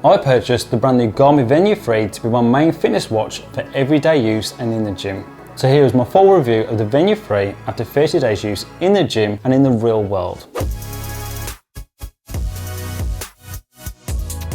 I purchased the brand new Garmin VENU 3 to be my main fitness watch for everyday use and in the gym. So here is my full review of the VENU 3 after 30 days use in the gym and in the real world.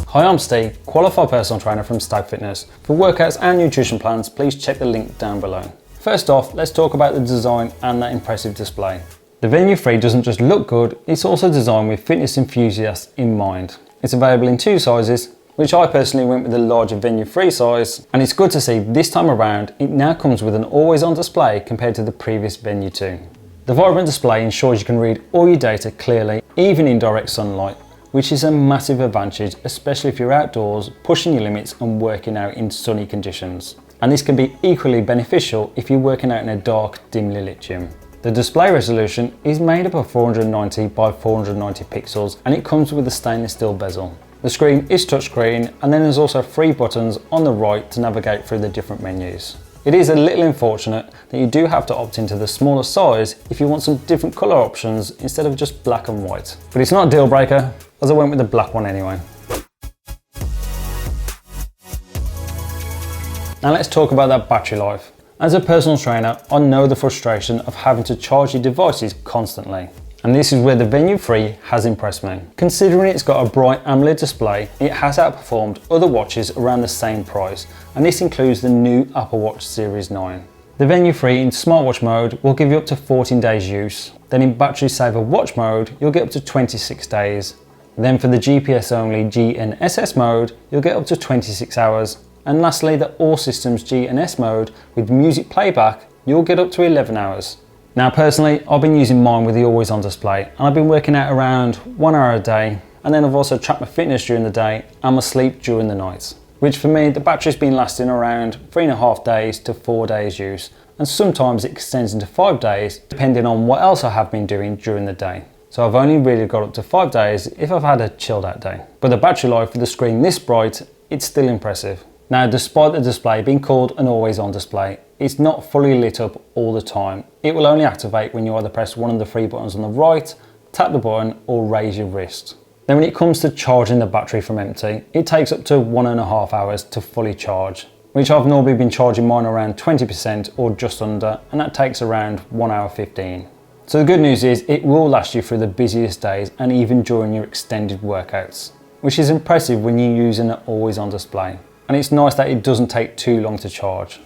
Hi, I'm Steve, qualified personal trainer from Stag Fitness. For workouts and nutrition plans, please check the link down below. First off, let's talk about the design and that impressive display. The VENU 3 doesn't just look good, it's also designed with fitness enthusiasts in mind. It's available in two sizes, which I personally went with the larger VENU 3 size, and it's good to see this time around it now comes with an always on display compared to the previous VENU 2. The vibrant display ensures you can read all your data clearly, even in direct sunlight, which is a massive advantage, especially if you're outdoors, pushing your limits and working out in sunny conditions. And this can be equally beneficial if you're working out in a dark, dimly lit gym. The display resolution is made up of 490 by 490 pixels and it comes with a stainless steel bezel. The screen is touchscreen and then there's also 3 buttons on the right to navigate through the different menus. It is a little unfortunate that you do have to opt into the smaller size if you want some different colour options instead of just black and white. But it's not a deal breaker, as I went with the black one anyway. Now let's talk about that battery life. As a personal trainer, I know the frustration of having to charge your devices constantly. And this is where the VENU 3 has impressed me. Considering it's got a bright AMOLED display, it has outperformed other watches around the same price, and this includes the new Apple Watch Series 9. The VENU 3 in smartwatch mode will give you up to 14 days use. Then in battery saver watch mode, you'll get up to 26 days. Then for the GPS only GNSS mode, you'll get up to 26 hours. And lastly, the all systems GNS mode with music playback, you'll get up to 11 hours. Now personally, I've been using mine with the always on display and I've been working out around 1 hour a day, and then I've also tracked my fitness during the day and my sleep during the night. Which for me, the battery's been lasting around 3.5 days to 4 days use, and sometimes it extends into 5 days depending on what else I have been doing during the day. So I've only really got up to 5 days if I've had a chilled out day. But the battery life with the screen this bright, it's still impressive. Now, despite the display being called an always on display, it's not fully lit up all the time. It will only activate when you either press one of the 3 buttons on the right, tap the button, or raise your wrist. Then when it comes to charging the battery from empty, it takes up to 1.5 hours to fully charge, which I've normally been charging mine around 20% or just under, and that takes around 1 hour 15. So the good news is it will last you through the busiest days and even during your extended workouts, which is impressive when you're using an always on display. And it's nice that it doesn't take too long to charge.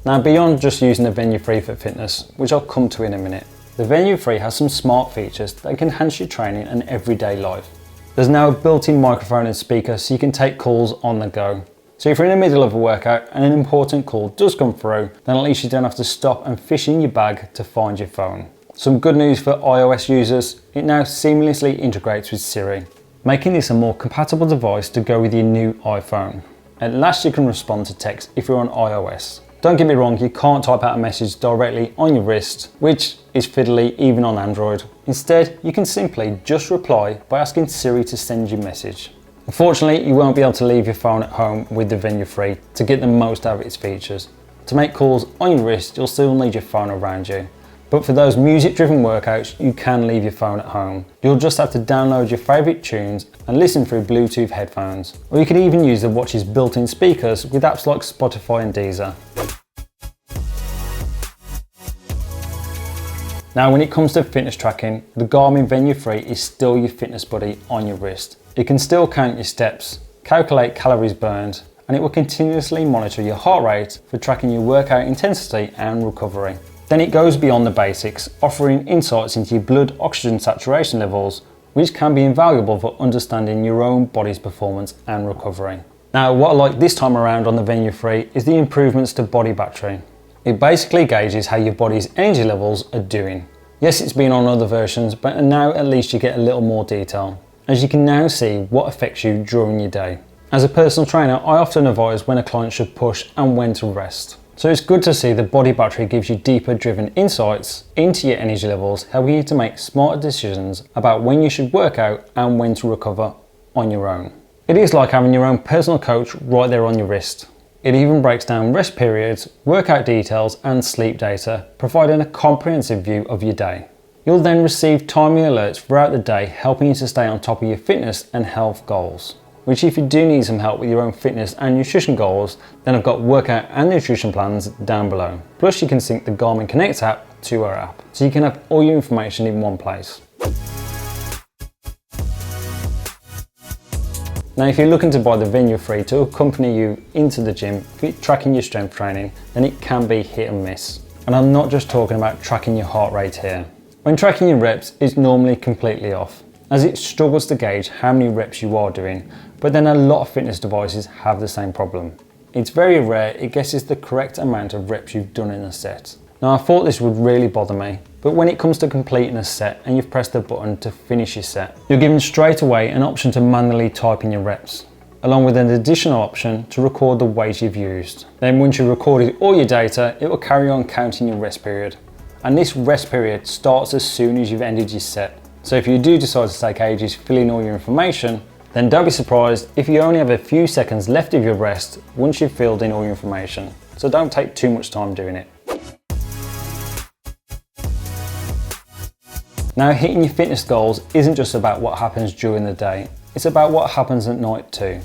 Now beyond just using the VENU 3 for fitness, which I'll come to in a minute, the VENU 3 has some smart features that can enhance your training and everyday life. There's now a built-in microphone and speaker so you can take calls on the go. So if you're in the middle of a workout and an important call does come through, then at least you don't have to stop and fish in your bag to find your phone. Some good news for iOS users, it now seamlessly integrates with Siri, making this a more compatible device to go with your new iPhone. At last you can respond to text if you're on iOS. Don't get me wrong, you can't type out a message directly on your wrist, which is fiddly even on Android. Instead, you can simply just reply by asking Siri to send you a message. Unfortunately, you won't be able to leave your phone at home with the VENU 3 to get the most out of its features. To make calls on your wrist, you'll still need your phone around you. But for those music-driven workouts, you can leave your phone at home. You'll just have to download your favourite tunes and listen through Bluetooth headphones. Or you could even use the watch's built-in speakers with apps like Spotify and Deezer. Now when it comes to fitness tracking, the Garmin VENU 3 is still your fitness buddy on your wrist. It can still count your steps, calculate calories burned, and it will continuously monitor your heart rate for tracking your workout intensity and recovery. Then it goes beyond the basics, offering insights into your blood oxygen saturation levels, which can be invaluable for understanding your own body's performance and recovery. Now what I like this time around on the VENU 3 is the improvements to body battery. It basically gauges how your body's energy levels are doing. Yes, it's been on other versions, but now at least you get a little more detail, as you can now see what affects you during your day. As a personal trainer, I often advise when a client should push and when to rest. So it's good to see the body battery gives you deeper driven insights into your energy levels, helping you to make smarter decisions about when you should work out and when to recover on your own. It is like having your own personal coach right there on your wrist. It even breaks down rest periods, workout details and sleep data, providing a comprehensive view of your day. You'll then receive timely alerts throughout the day, helping you to stay on top of your fitness and health goals. Which, if you do need some help with your own fitness and nutrition goals, then I've got workout and nutrition plans down below. Plus you can sync the Garmin Connect app to our app, so you can have all your information in one place. Now if you're looking to buy the VENU 3 to accompany you into the gym, if you're tracking your strength training, then it can be hit and miss. And I'm not just talking about tracking your heart rate here. When tracking your reps, it's normally completely off, as it struggles to gauge how many reps you are doing, but then a lot of fitness devices have the same problem. It's very rare it guesses the correct amount of reps you've done in a set. Now I thought this would really bother me, but when it comes to completing a set and you've pressed the button to finish your set, you're given straight away an option to manually type in your reps, along with an additional option to record the weight you've used. Then once you've recorded all your data, it will carry on counting your rest period. And this rest period starts as soon as you've ended your set. So if you do decide to take ages filling all your information, then don't be surprised if you only have a few seconds left of your rest once you've filled in all your information. So don't take too much time doing it. Now hitting your fitness goals isn't just about what happens during the day, it's about what happens at night too.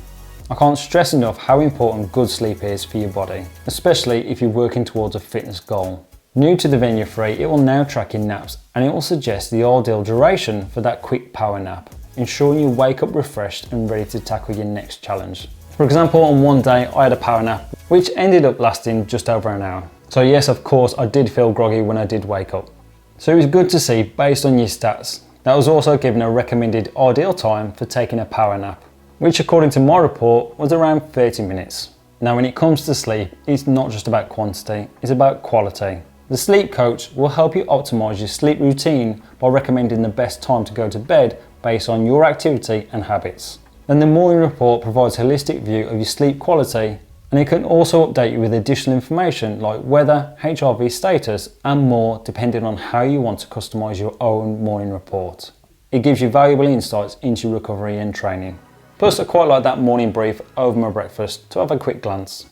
I can't stress enough how important good sleep is for your body, especially if you're working towards a fitness goal. New to the VENU 3, it will now track your naps and it will suggest the ideal duration for that quick power nap, ensuring you wake up refreshed and ready to tackle your next challenge. For example, on one day I had a power nap which ended up lasting just over an hour. So yes, of course I did feel groggy when I did wake up. So it was good to see, based on your stats, that I was also given a recommended ideal time for taking a power nap, which according to my report was around 30 minutes. Now when it comes to sleep, it's not just about quantity, it's about quality. The sleep coach will help you optimize your sleep routine by recommending the best time to go to bed based on your activity and habits. Then the morning report provides a holistic view of your sleep quality, and it can also update you with additional information like weather, HRV status and more, depending on how you want to customize your own morning report. It gives you valuable insights into recovery and training. Plus I quite like that morning brief over my breakfast to have a quick glance.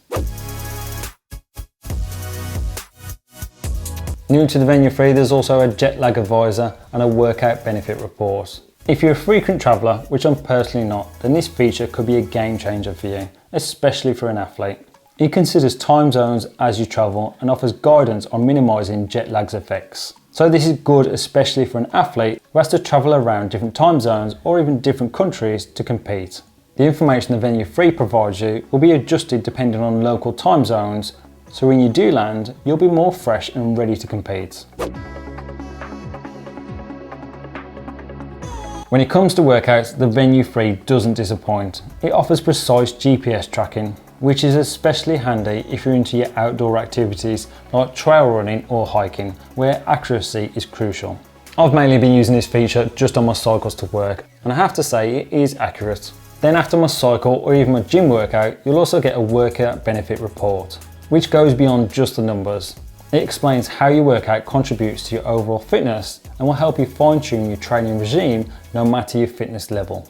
New to the VENU 3, there's also a jet lag advisor and a workout benefit report. If you're a frequent traveller, which I'm personally not, then this feature could be a game changer for you, especially for an athlete. It considers time zones as you travel and offers guidance on minimising jet lag's effects. So this is good especially for an athlete who has to travel around different time zones or even different countries to compete. The information the VENU 3 provides you will be adjusted depending on local time zones, so when you do land, you'll be more fresh and ready to compete. When it comes to workouts, the VENU 3 doesn't disappoint. It offers precise GPS tracking, which is especially handy if you're into your outdoor activities like trail running or hiking, where accuracy is crucial. I've mainly been using this feature just on my cycles to work, and I have to say it is accurate. Then after my cycle or even my gym workout, you'll also get a workout benefit report, which goes beyond just the numbers. It explains how your workout contributes to your overall fitness and will help you fine-tune your training regime no matter your fitness level.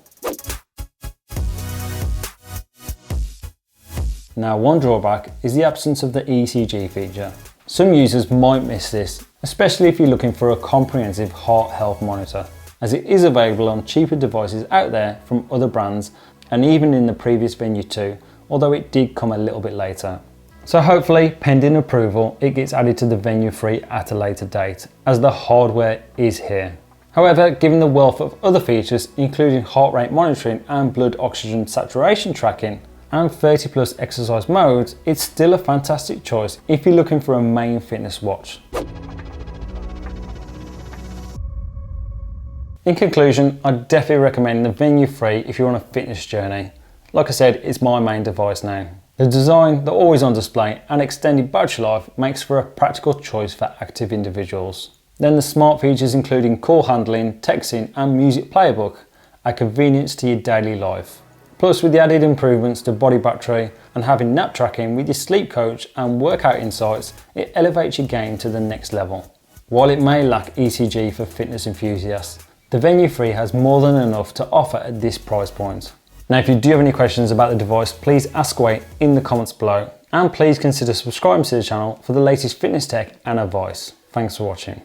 Now one drawback is the absence of the ECG feature. Some users might miss this, especially if you're looking for a comprehensive heart health monitor, as it is available on cheaper devices out there from other brands and even in the previous VENU 2, although it did come a little bit later. So hopefully, pending approval, it gets added to the VENU 3 at a later date, as the hardware is here. However, given the wealth of other features, including heart rate monitoring and blood oxygen saturation tracking, and 30+ exercise modes, it's still a fantastic choice if you're looking for a main fitness watch. In conclusion, I definitely recommend the VENU 3 if you're on a fitness journey. Like I said, it's my main device now. The design, the always on display and extended battery life makes for a practical choice for active individuals. Then the smart features including call handling, texting and music playbook add convenience to your daily life. Plus with the added improvements to body battery and having nap tracking with your sleep coach and workout insights, it elevates your game to the next level. While it may lack ECG for fitness enthusiasts, the VENU 3 has more than enough to offer at this price point. Now if you do have any questions about the device, please ask away in the comments below, and please consider subscribing to the channel for the latest fitness tech and advice. Thanks for watching.